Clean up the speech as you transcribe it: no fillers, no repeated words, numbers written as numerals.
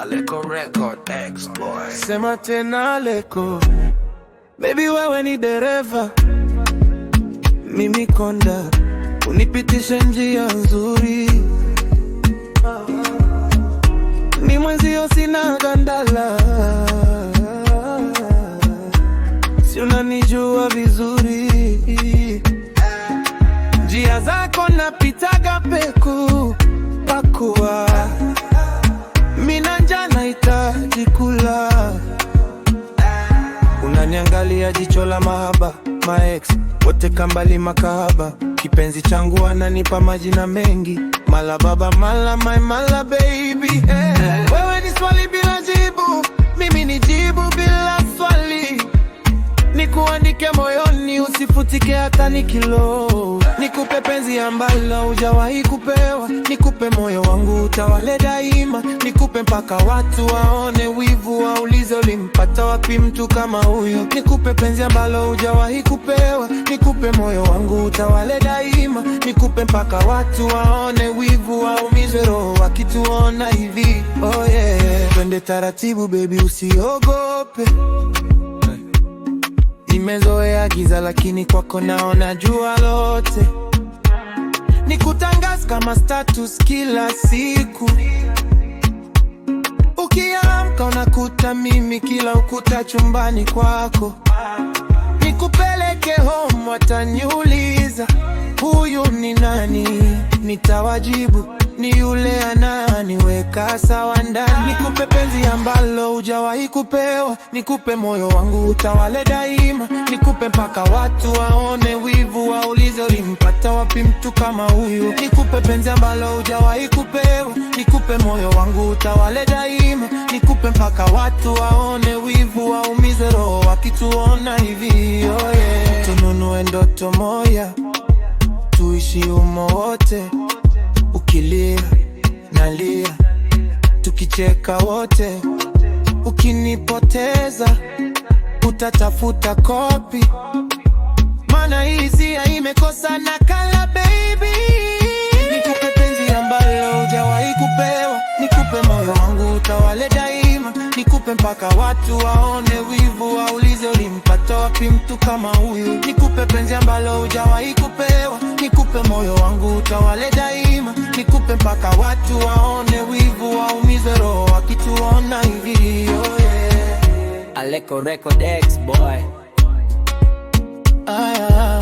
Aleko Record X boy. Sema tena Aleko. Baby wewe ni dereva, mimi konda, unipitishe njia nzuri. Ni mwenzio sina gandala, si unanijua vizuri. Njia zako napitaga peku pakua, mina njaa nahitaji kula. Unaniangalia jicho la mahaba, maex wote kambali makahaba. Kipenzi changu ananipa majina mengi, mala baba, mala my, mala baby. Wewe ni swali bila jibu, mimi ni jibu bila swali. Nikuandike moyoni, usifutike hata ni kilo. Nikupe penzi ambalo hujawahi kupewa, nikupe moyo wangu utawale daima. Nikupe mpaka watu waone wivu, waulize ulimpata wapi mtu kama huyu. Nikupe penzi ambalo hujawahi kupewa, nikupe moyo wangu utawale daima. Nikupe mpaka watu waone wivu, waumize roho wakituona hivi. Oh yeah, twende taratibu baby, usiogope. Nimezoea giza lakini kwako naona jua lote. Nikutangaza kama status kila siku, ukiamka unakuta mimi kila ukuta chumbani kwako. Nikupeleke home wataniuliza huyu ni nani, nitawajibu ni yule ananiweka sawa ndani. Nikupe penzi ambalo hujawahi kupewa, nikupe moyo wangu utawale daima. Nikupe mpaka watu waone wivu, waulize ulimpata wapi mtu kama huyu. Nikupe penzi ambalo hujawahi kupewa, nikupe moyo wangu utawale daima. Nikupe mpaka watu waone wivu, waumize roho wakituona hivi. Oh yeah, tununue ndoto moja, tuishi umo wote. Ukilia nalia, tukicheka wote. Ukinipoteza utatafuta kopi, maana hisia imekosa nakala baby. Nikupe penzi ambalo hujawahi kupewa, nikupe moyo wangu utawale daima. Nikupe mpaka watu waone wivu, waulize ulimpata wapi mtu kama huyu. Nikupe penzi ambalo hujawahi kupewa, nikupe moyo wangu utawale daima. Nikupe mpaka watu waone wivu, waumize roho wakituona hivi. Oh yeah, Aleko Record X boy. ah, yeah.